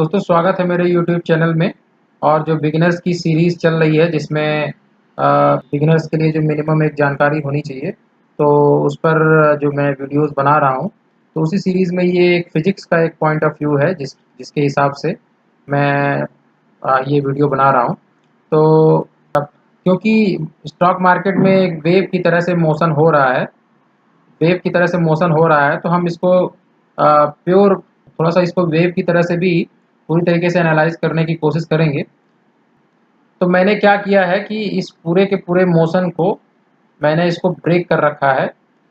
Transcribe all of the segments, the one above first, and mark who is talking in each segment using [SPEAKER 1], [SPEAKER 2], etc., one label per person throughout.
[SPEAKER 1] दोस्तों स्वागत है मेरे YouTube चैनल में। और जो बिगिनर्स की सीरीज़ चल रही है जिसमें बिगिनर्स के लिए जो मिनिमम एक जानकारी होनी चाहिए, तो उस पर जो मैं वीडियोस बना रहा हूँ, तो उसी सीरीज़ में ये एक फ़िज़िक्स का एक पॉइंट ऑफ व्यू है जिसके हिसाब से मैं ये वीडियो बना रहा हूँ। तो क्योंकि स्टॉक मार्केट में एक वेव की तरह से मोशन हो रहा है, तो हम इसको प्योर थोड़ा-सा इसको वेव की तरह से भी पूरी तरीके से एनालाइज़ करने की कोशिश करेंगे। तो मैंने क्या किया है कि इस पूरे के पूरे मोशन को मैंने इसको ब्रेक कर रखा है।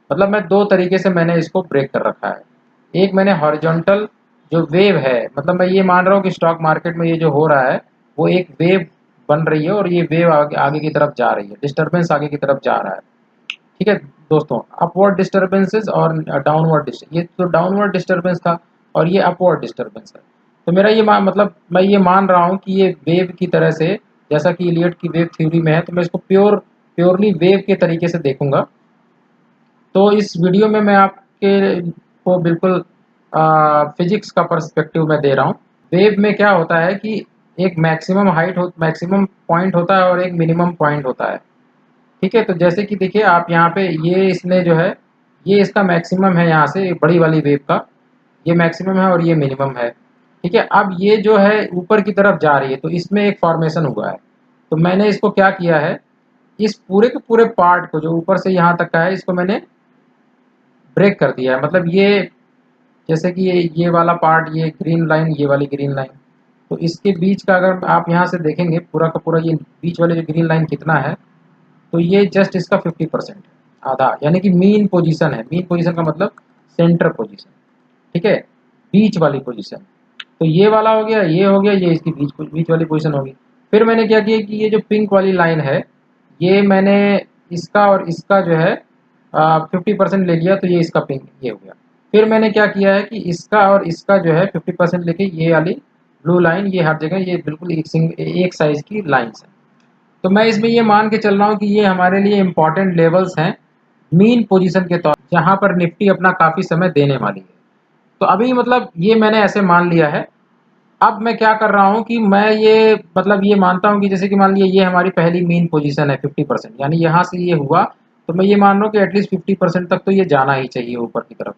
[SPEAKER 1] मतलब मैं 2 तरीके से मैंने इसको ब्रेक कर रखा है। एक मैंने हॉरिज़ॉन्टल जो वेव है, मतलब मैं ये मान रहा हूँ कि स्टॉक मार्केट में ये जो हो रहा है, वो एक वेव बन रही है और ये वेव आगे आगे की तरफ जा रही है, डिस्टर्बेंस आगे की तरफ जा रहा है। ठीक है दोस्तों, अपवर्ड डिस्टर्बेंसेस और डाउनवर्ड ये तो डाउनवर्ड डिस्टर्बेंस था और ये अपवर्ड डिस्टर्बेंस है। तो मेरा ये मतलब मैं ये मान रहा हूँ कि ये वेव की तरह से, जैसा कि इलियट की वेव थ्योरी में है, तो मैं इसको प्योरली वेव के तरीके से देखूंगा। तो इस वीडियो में मैं आपके को बिल्कुल फिजिक्स का पर्सपेक्टिव में दे रहा हूँ। वेव में क्या होता है कि एक मैक्सिमम पॉइंट होता है और एक मिनिमम पॉइंट होता है। ठीक है, तो जैसे कि देखिए आप यहाँ पे ये इसने जो है, ये इसका मैक्सिमम है, यहाँ से बड़ी वाली वेव का ये मैक्सिमम है और ये मिनिमम है। ठीक है, अब ये जो है ऊपर की तरफ जा रही है, तो इसमें एक फॉर्मेशन हुआ है। तो मैंने इसको क्या किया है, इस पूरे के पूरे पार्ट को जो ऊपर से यहाँ तक का है, इसको मैंने ब्रेक कर दिया है। मतलब ये जैसे कि ये वाला पार्ट, ये ग्रीन लाइन, ये वाली ग्रीन लाइन, तो इसके बीच का अगर आप यहाँ से देखेंगे पूरा का पूरा, ये बीच वाले जो ग्रीन लाइन कितना है, तो ये जस्ट इसका 50% है, आधा, यानी कि मीन पोजीशन है। मीन पोजीशन का मतलब सेंटर पोजीशन। ठीक है, बीच वाली पोजीशन। तो ये वाला हो गया, ये हो गया, ये इसकी बीच वाली पोजीशन होगी। फिर मैंने क्या किया कि ये जो पिंक वाली लाइन है, ये मैंने इसका और इसका जो है 50% ले लिया, तो ये इसका पिंक ये हो गया। फिर मैंने क्या किया है कि इसका और इसका जो है 50% लेके ये वाली ब्लू लाइन, ये हर जगह ये बिल्कुल एक साइज की लाइन्स है। तो मैं इसमें ये मान के चल रहा हूँ कि ये हमारे लिए इम्पोर्टेंट लेवल्स हैं मीन पोजीशन के तौर, जहाँ पर निफ्टी अपना काफ़ी समय देने वाली है। तो अभी मतलब ये मैंने ऐसे मान लिया है। अब मैं क्या कर रहा हूँ कि मैं ये मतलब ये मानता हूँ कि जैसे कि मान लिया ये हमारी पहली मीन पोजीशन है 50%, यानी यहाँ से ये हुआ, तो मैं ये मान रहा हूँ कि एटलीस्ट 50% तक तो ये जाना ही चाहिए ऊपर की तरफ।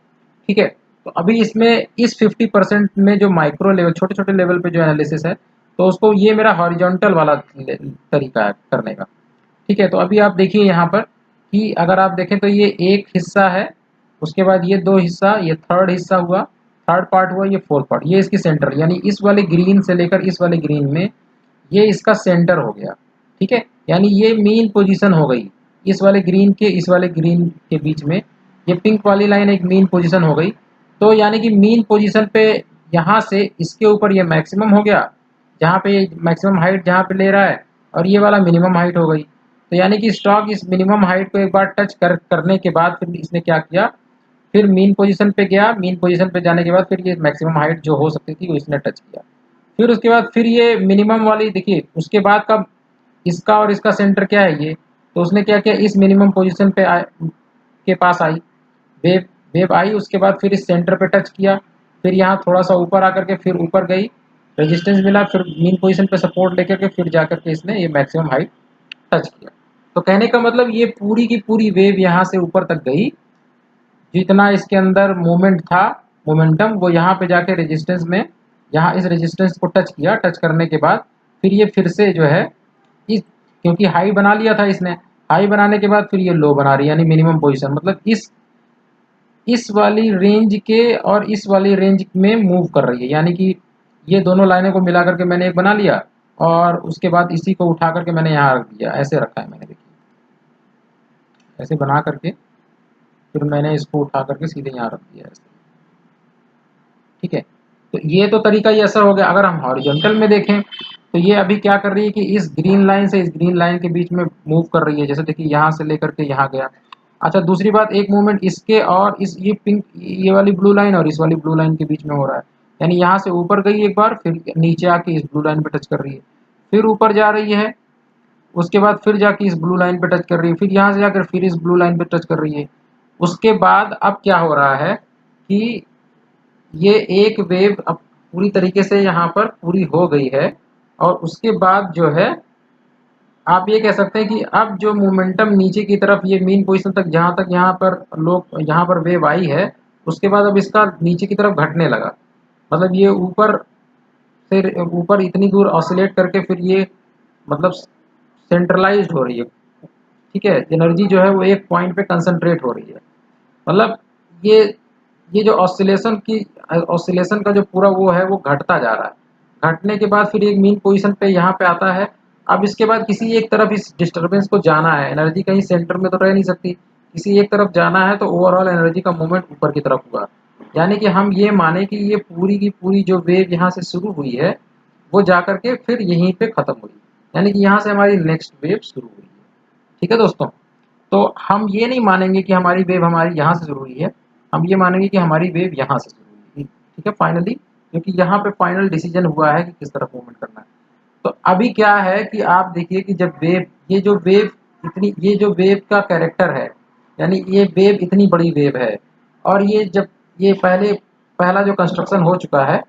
[SPEAKER 1] ठीक है, तो अभी इसमें इस 50% में जो माइक्रो लेवल, छोटे छोटे लेवल पे जो एनालिसिस है, तो उसको ये मेरा हॉरिजॉन्टल वाला तरीका है करने का। ठीक है, तो अभी आप देखिए यहाँ पर कि अगर आप देखें तो ये एक हिस्सा है, उसके बाद ये दो हिस्सा, ये थर्ड हिस्सा हुआ, थर्ड पार्ट हुआ, ये फोर्थ पार्ट, ये इसकी सेंटर, यानी इस वाले ग्रीन से लेकर इस वाले ग्रीन में ये इसका सेंटर हो गया। ठीक है, यानी ये मेन पोजीशन हो गई, इस वाले ग्रीन के इस वाले ग्रीन के बीच में ये पिंक वाली लाइन एक मेन पोजीशन हो गई। तो यानी कि मेन पोजीशन पे यहाँ से इसके ऊपर ये मैक्सिमम हो गया, जहाँ पे मैक्सिमम हाइट जहाँ पे ले रहा है, और ये वाला मिनिमम हाइट हो गई। तो यानी कि स्टॉक इस मिनिमम हाइट को एक बार टच करने के बाद फिर इसने क्या किया, फिर मीन पोजीशन पे गया, मीन पोजीशन पे जाने के बाद फिर ये मैक्सिमम हाइट जो हो सकती थी वो इसने टच किया। फिर उसके बाद फिर ये मिनिमम वाली देखिए, उसके बाद का इसका और इसका सेंटर क्या है ये, तो उसने क्या किया, इस मिनिमम पोजीशन पे के पास आई वेव, वेव आई, उसके बाद फिर इस सेंटर पे टच किया, फिर यहाँ थोड़ा सा ऊपर आकर के फिर ऊपर गई, रेजिस्टेंस मिला, फिर मीन पोजीशन पे सपोर्ट लेकर के फिर जाकर के इसने ये मैक्सिमम हाइट टच किया। तो कहने का मतलब ये पूरी की पूरी वेव यहाँ से ऊपर तक गई, जितना इसके अंदर मूवमेंट था, मोमेंटम, वो यहाँ पे जाके रेजिस्टेंस में, यहाँ इस रेजिस्टेंस को टच किया, टच करने के बाद फिर ये फिर से जो है इस, क्योंकि हाई बना लिया था इसने, हाई बनाने के बाद फिर ये लो बना रही है, यानी मिनिमम पोजीशन, मतलब इस वाली रेंज के और इस वाली रेंज में मूव कर रही है। यानी कि ये दोनों लाइनों को मिला करके मैंने एक बना लिया, और उसके बाद इसी को उठा करके मैंने यहाँ रख दिया, ऐसे रखा है मैंने, देखिए ऐसे बना करके फिर मैंने इसको उठा करके सीधे यहाँ रख दिया ऐसे। ठीक है, तो ये तो तरीका ही ऐसा हो गया। अगर हम हॉरिजॉन्टल में देखें तो ये अभी क्या कर रही है कि इस ग्रीन लाइन से इस ग्रीन लाइन के बीच में मूव कर रही है, जैसे देखिए यहाँ से लेकर के यहाँ गया। अच्छा, दूसरी बात, एक मूवमेंट इसके और इस ये पिंक, ये वाली ब्लू लाइन और इस वाली ब्लू लाइन के बीच में हो रहा है, यानी यहाँ से ऊपर गई एक बार, फिर नीचे आके इस ब्लू लाइन पे टच कर रही है, फिर ऊपर जा रही है, उसके बाद फिर जाके इस ब्लू लाइन पे टच कर रही है, फिर यहाँ से जाकर फिर इस ब्लू लाइन पे टच कर रही है। उसके बाद अब क्या हो रहा है कि ये एक वेव अब पूरी तरीके से यहाँ पर पूरी हो गई है। और उसके बाद जो है आप ये कह सकते हैं कि अब जो मोमेंटम नीचे की तरफ ये मीन पोजीशन तक जहाँ तक यहाँ पर वेव आई है, उसके बाद अब इसका नीचे की तरफ घटने लगा। मतलब ये ऊपर से ऊपर इतनी दूर ऑसिलेट करके फिर ये मतलब सेंट्रलाइज्ड हो रही है। ठीक है, एनर्जी जो है वो एक पॉइंट पे कंसंट्रेट हो रही है। मतलब ये ये जो ऑसिलेशन का जो पूरा वो है वो घटता जा रहा है। घटने के बाद फिर एक मीन पोजीशन पे यहाँ पे आता है। अब इसके बाद किसी एक तरफ इस डिस्टरबेंस को जाना है, एनर्जी कहीं सेंटर में तो रह नहीं सकती, किसी एक तरफ जाना है, तो ओवरऑल एनर्जी का मूवमेंट ऊपर की तरफ हुआ। यानी कि हम ये माने कि ये पूरी की पूरी जो वेव यहाँ से शुरू हुई है वो जा करके फिर यहीं पे खत्म हुई। यानी कि यहाँ से हमारी नेक्स्ट वेव शुरू हुई है। ठीक है दोस्तों, तो हम ये नहीं मानेंगे कि हमारी वेव हमारी यहाँ से शुरू हुई है, हम ये मानेंगे कि हमारी वेव यहाँ से शुरू हुई। ठीक है, फाइनली, क्योंकि यहाँ पे फाइनल डिसीजन हुआ है कि किस तरफ मूवमेंट करना है। तो अभी क्या है कि आप देखिए कि जब वेव ये जो वेव का कैरेक्टर है, यानी ये वेव इतनी बड़ी वेव है, और ये जब ये पहला जो कंस्ट्रक्शन हो चुका है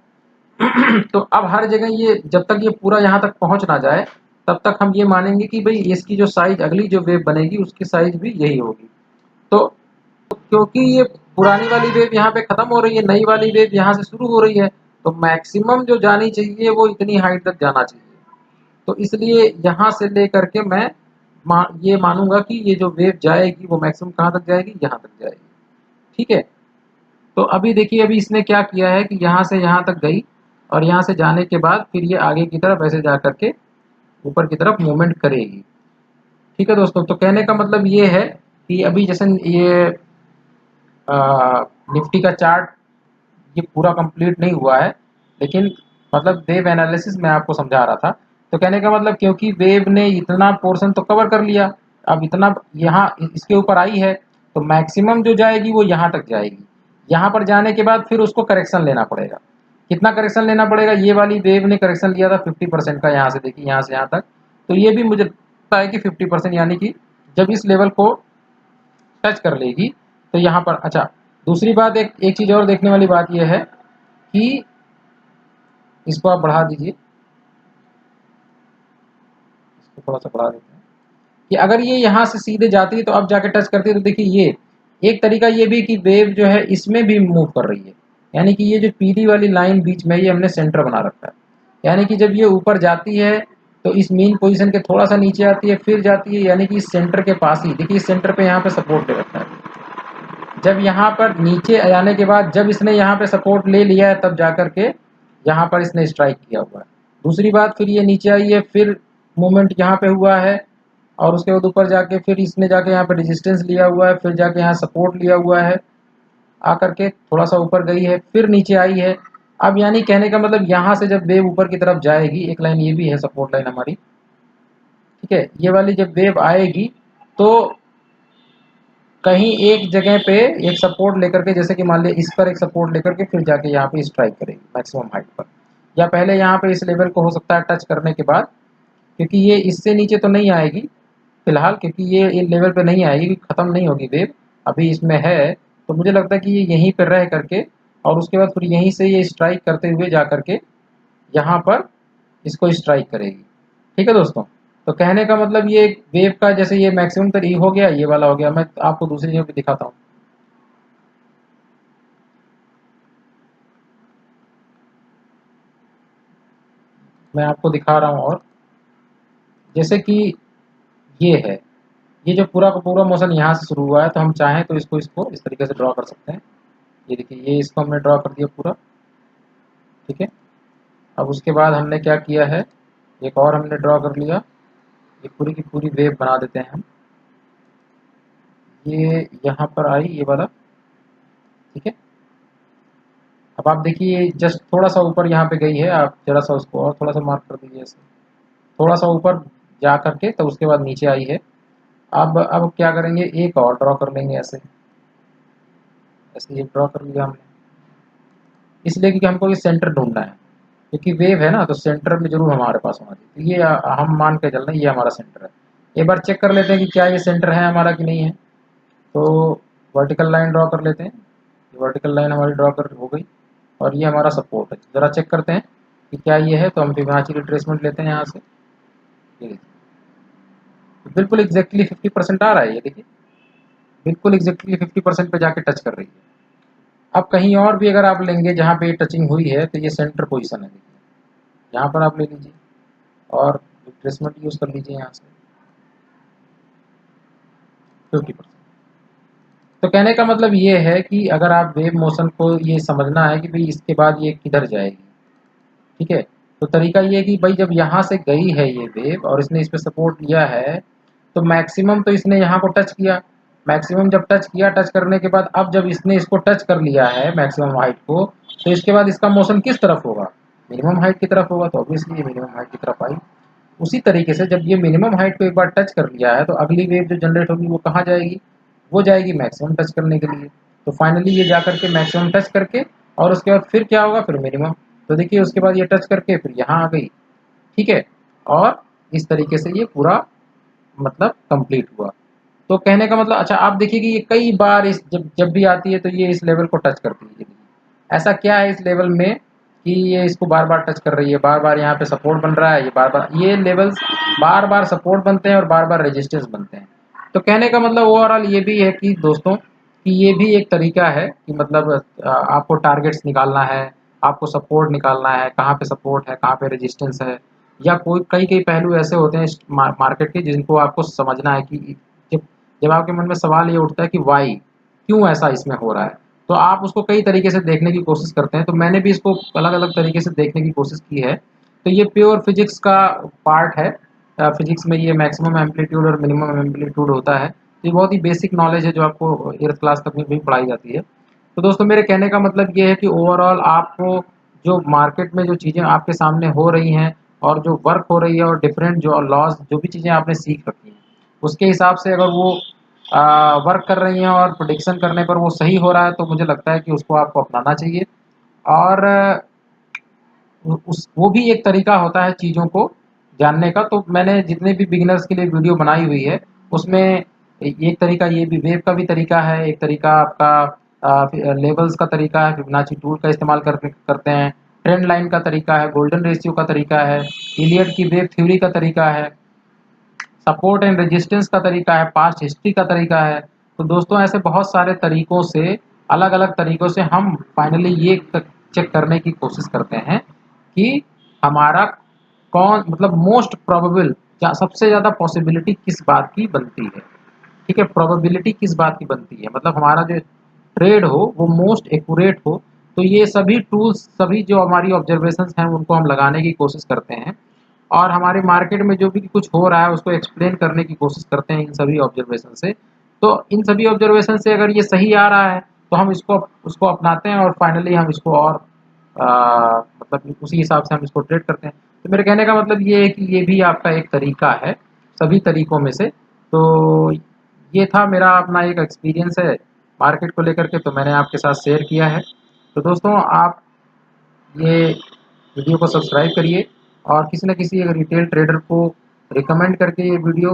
[SPEAKER 1] तो अब हर जगह ये जब तक ये पूरा यहाँ तक पहुँच ना जाए तब तक हम ये मानेंगे कि भाई इसकी जो साइज अगली जो वेव बनेगी उसकी साइज भी यही होगी। तो क्योंकि ये पुरानी वाली वेव यहाँ पे खत्म हो रही है, नई वाली वेव यहाँ से शुरू हो रही है, तो मैक्सिमम जो जानी चाहिए वो इतनी हाइट तक जाना चाहिए। तो इसलिए यहाँ से लेकर के मैं ये मानूंगा कि ये जो वेव जाएगी वो मैक्सिमम कहाँ तक जाएगी, यहाँ तक जाएगी। ठीक है, तो अभी देखिए अभी इसने क्या किया है कि यहाँ से यहाँ तक गई, और यहाँ से जाने के बाद फिर ये आगे की तरफ ऐसे जा करके ऊपर की तरफ मूवमेंट करेगी। ठीक है दोस्तों, तो कहने का मतलब ये है कि अभी जैसे ये निफ्टी का चार्ट ये पूरा कंप्लीट नहीं हुआ है, लेकिन मतलब वेव एनालिसिस मैं आपको समझा रहा था। तो कहने का मतलब क्योंकि वेव ने इतना पोर्शन तो कवर कर लिया, अब इतना यहाँ इसके ऊपर आई है, तो मैक्सिमम जो जाएगी वो यहाँ तक जाएगी। यहाँ पर जाने के बाद फिर उसको करेक्शन लेना पड़ेगा। कितना करेक्शन लेना पड़ेगा, ये वाली वेव ने करेक्शन लिया था 50% का, यहाँ से देखिए यहाँ से यहाँ तक। तो ये भी मुझे लगता है कि 50%, यानी कि जब इस लेवल को टच कर लेगी तो यहाँ पर अच्छा। दूसरी बात, एक एक चीज़ और देखने वाली बात यह है कि इसको आप बढ़ा दीजिए, इसको थोड़ा सा बढ़ा देते हैं कि अगर ये यहाँ से सीधे जाती है तो अब जाके टच करती है, तो देखिए ये एक तरीका ये भी कि वेव जो है इसमें भी मूव कर रही है। यानी कि ये जो पीली वाली लाइन बीच में ये हमने सेंटर बना रखा है। यानी कि जब ये ऊपर जाती है तो इस मीन पोजीशन के थोड़ा सा नीचे आती है, फिर जाती है, यानी कि इस सेंटर के पास ही देखिए, इस सेंटर पे यहाँ पे सपोर्ट ले रखा है। जब यहाँ पर नीचे जाने के बाद जब इसने यहाँ पे सपोर्ट ले लिया है तब जाकर के यहाँ पर इसने स्ट्राइक किया हुआ है। दूसरी बात, फिर ये नीचे आई है, फिर मूवमेंट यहाँ पे हुआ है, और उसके बाद ऊपर जाके फिर इसने जाके यहाँ पे रेजिस्टेंस लिया हुआ है, फिर जाके यहाँ सपोर्ट लिया हुआ है, आकर के थोड़ा सा ऊपर गई है, फिर नीचे आई है। अब यानी कहने का मतलब यहाँ से जब वेव ऊपर की तरफ जाएगी, एक लाइन ये भी है सपोर्ट लाइन हमारी। ठीक है, ये वाली जब वेव आएगी तो कहीं एक जगह पे एक सपोर्ट लेकर के, जैसे कि मान लिया इस पर एक सपोर्ट लेकर के फिर जाके यहाँ पे स्ट्राइक करेगी मैक्सिमम हाइट पर, या पहले यहाँ पे इस लेवल को हो सकता है टच करने के बाद, क्योंकि ये इससे नीचे तो नहीं आएगी फिलहाल, क्योंकि ये इन लेवल पे नहीं आएगी, खत्म नहीं होगी वेव, अभी इसमें है। तो मुझे लगता है कि ये यहीं पर रह करके और उसके बाद फिर यहीं से ये स्ट्राइक करते हुए जा करके यहाँ पर इसको स्ट्राइक करेगी। ठीक है दोस्तों, तो कहने का मतलब ये वेव का जैसे ये मैक्सिमम तक हो गया, ये वाला हो गया। मैं आपको दूसरी जगह भी दिखाता हूँ। मैं आपको दिखा रहा हूँ, और जैसे कि ये है, ये जो पूरा का पूरा मोशन यहाँ से शुरू हुआ है, तो हम चाहें तो इसको इस तरीके से ड्रॉ कर सकते हैं। ये देखिए, ये इसको हमने ड्रॉ कर दिया पूरा। ठीक है, अब उसके बाद हमने क्या किया है, एक और हमने ड्रॉ कर लिया, ये पूरी की पूरी वेव बना देते हैं हम। ये यहाँ पर आई ये वाला। ठीक है, अब आप देखिए जस्ट थोड़ा सा ऊपर यहाँ पे गई है, आप जरा सा उसको और थोड़ा सा मार्क कर दीजिए ऐसे, थोड़ा सा ऊपर जा करके तो उसके बाद नीचे आई है। अब क्या करेंगे, एक और ड्रॉ कर लेंगे ऐसे, ऐसे ये ड्रॉ कर लिया हमने, इसलिए क्योंकि हमको ये सेंटर ढूंढना है, क्योंकि वेव है ना, तो सेंटर में जरूर हमारे पास होना चाहिए। तो ये हम मान के चल रहे हैं ये हमारा सेंटर है। एक बार चेक कर लेते हैं कि क्या ये सेंटर है हमारा कि नहीं है। तो वर्टिकल लाइन ड्रॉ कर लेते हैं, वर्टिकल लाइन हमारी ड्रॉ कर हो गई। और ये हमारा सपोर्ट है। ज़रा चेक करते हैं कि क्या ये है। तो हम फिबोनाची रिट्रेसमेंट लेते हैं यहाँ से, तो बिल्कुल एग्जैक्टली 50% आ रहा है। ये देखिए बिल्कुल एग्जैक्टली 50% पे जाके टच कर रही है। अब कहीं और भी अगर आप लेंगे जहाँ पे टचिंग हुई है, तो ये सेंटर पोजीशन है, देखिए यहाँ पर आप ले लीजिए और रिट्रेसमेंट यूज़ कर लीजिए यहाँ से 50%। तो कहने का मतलब ये है कि अगर आप वेव मोशन को ये समझना है कि भाई इसके बाद ये किधर जाएगी, ठीक है, तो तरीका ये है कि भाई जब यहाँ से गई है ये वेव और इसने इस पे सपोर्ट लिया है, तो मैक्सिमम तो इसने यहाँ को टच किया। मैक्सिमम जब टच किया, टच करने के बाद अब जब इसने इसको टच कर लिया है मैक्सिमम हाइट को, तो इसके बाद इसका मोशन किस तरफ होगा? मिनिमम हाइट की तरफ होगा। तो ऑब्वियसली ये मिनिमम हाइट की तरफ आई। उसी तरीके से जब ये मिनिमम हाइट को एक बार टच कर लिया है, तो अगली वेव जो जनरेट होगी वो कहाँ जाएगी? वो जाएगी मैक्सिमम टच करने के लिए। तो फाइनली ये जा करके मैक्सिमम टच करके और उसके बाद फिर क्या होगा? फिर मिनिमम। तो देखिए उसके बाद ये टच करके फिर यहाँ आ गई, ठीक है, और इस तरीके से ये पूरा मतलब कंप्लीट हुआ। तो कहने का मतलब अच्छा आप देखिए कि ये कई बार इस जब जब भी आती है तो ये इस लेवल को टच करती है। ऐसा क्या है इस लेवल में कि ये इसको बार बार टच कर रही है, बार बार यहाँ पे सपोर्ट बन रहा है, ये बार बार ये लेवल्स बार बार सपोर्ट बनते हैं और बार बार रेजिस्टेंस बनते हैं। तो कहने का मतलब ओवरऑल ये भी है कि दोस्तों कि ये भी एक तरीका है कि मतलब आपको टारगेट्स निकालना है, आपको सपोर्ट निकालना है, कहाँ पे सपोर्ट है, कहाँ पे रेजिस्टेंस है, या कोई कई कई पहलू ऐसे होते हैं मार्केट के जिनको आपको समझना है कि जब जब आपके मन में सवाल ये उठता है कि वाई, क्यों ऐसा इसमें हो रहा है, तो आप उसको कई तरीके से देखने की कोशिश करते हैं। तो मैंने भी इसको अलग अलग तरीके से देखने की कोशिश की है। तो ये प्योर फिजिक्स का पार्ट है। फिजिक्स में ये मैक्सिमम एम्पलीट्यूड और मिनिमम एम्पलीट्यूड होता है। ये बहुत ही बेसिक नॉलेज है जो आपको 8th क्लास तक में भी पढ़ाई जाती है। तो दोस्तों मेरे कहने का मतलब ये है कि ओवरऑल आपको जो मार्केट में जो चीज़ें आपके सामने हो रही हैं और जो वर्क हो रही है और डिफरेंट जो लॉज जो भी चीज़ें आपने सीख रखी हैं, उसके हिसाब से अगर वो वर्क कर रही हैं और प्रोडिक्शन करने पर वो सही हो रहा है, तो मुझे लगता है कि उसको आपको अपनाना चाहिए। और उस वो भी एक तरीका होता है चीज़ों को जानने का। तो मैंने जितने भी बिगिनर्स के लिए वीडियो बनाई हुई है, उसमें एक तरीका ये भी वेव का भी तरीका है, एक तरीका आपका लेवल्स का तरीका है, फिबोनाची टूल का इस्तेमाल करते हैं, ट्रेंड लाइन का तरीका है, गोल्डन रेशियो का तरीका है, इलियट की वेव थ्योरी का तरीका है, सपोर्ट एंड रेजिस्टेंस का तरीका है, पास्ट हिस्ट्री का तरीका है। तो दोस्तों ऐसे बहुत सारे तरीकों से, अलग अलग तरीकों से हम फाइनली ये चेक करने की कोशिश करते हैं कि हमारा कौन मतलब मोस्ट प्रोबेबल सबसे ज़्यादा पॉसिबिलिटी किस बात की बनती है, ठीक है, प्रोबेबिलिटी किस बात की बनती है, मतलब हमारा जो ट्रेड हो वो मोस्ट एक्यूरेट हो। तो ये सभी टूल्स, सभी जो हमारी ऑब्जर्वेशंस हैं उनको हम लगाने की कोशिश करते हैं और हमारे मार्केट में जो भी कुछ हो रहा है उसको एक्सप्लेन करने की कोशिश करते हैं इन सभी ऑब्जर्वेशन से। तो इन सभी ऑब्जर्वेशन से अगर ये सही आ रहा है तो हम इसको उसको अपनाते हैं और फाइनली हम इसको और मतलब उसी हिसाब से हम इसको ट्रेड करते हैं। तो मेरे कहने का मतलब ये है कि ये भी आपका एक तरीका है सभी तरीकों में से। तो ये था मेरा अपना एक एक्सपीरियंस है मार्केट को लेकर के, तो मैंने आपके साथ शेयर किया है। तो दोस्तों आप ये वीडियो को सब्सक्राइब करिए और किसी न किसी अगर रिटेल ट्रेडर को रिकमेंड करके ये वीडियो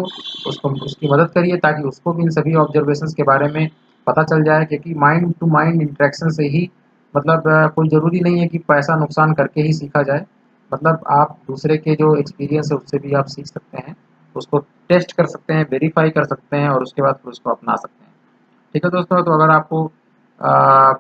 [SPEAKER 1] उसको उसकी मदद करिए ताकि उसको भी इन सभी ऑब्जर्वेशंस के बारे में पता चल जाए। क्योंकि माइंड टू माइंड इंटरेक्शन से ही मतलब कोई ज़रूरी नहीं है कि पैसा नुकसान करके ही सीखा जाए। मतलब आप दूसरे के जो एक्सपीरियंस है उससे भी आप सीख सकते हैं, उसको टेस्ट कर सकते हैं, वेरीफाई कर सकते हैं और उसके बाद फिर उसको अपना सकते हैं। ठीक है दोस्तों, तो अगर आपको आ,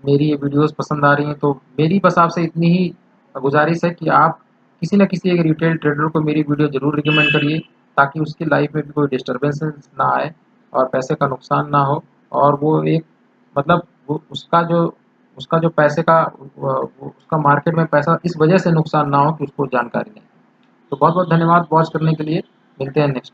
[SPEAKER 1] मेरी ये वीडियोस पसंद आ रही हैं तो मेरी बस आपसे इतनी ही गुजारिश है कि आप किसी न किसी एक रिटेल ट्रेडर को मेरी वीडियो ज़रूर रिकमेंड करिए ताकि उसकी लाइफ में भी कोई डिस्टर्बेंसेस ना आए और पैसे का नुकसान ना हो। और वो एक मतलब वो उसका जो पैसे का उसका मार्केट में पैसा इस वजह से नुकसान ना हो कि उसको जानकारी नहीं। तो बहुत बहुत धन्यवाद वॉच करने के लिए। मिलते हैं नेक्स्ट।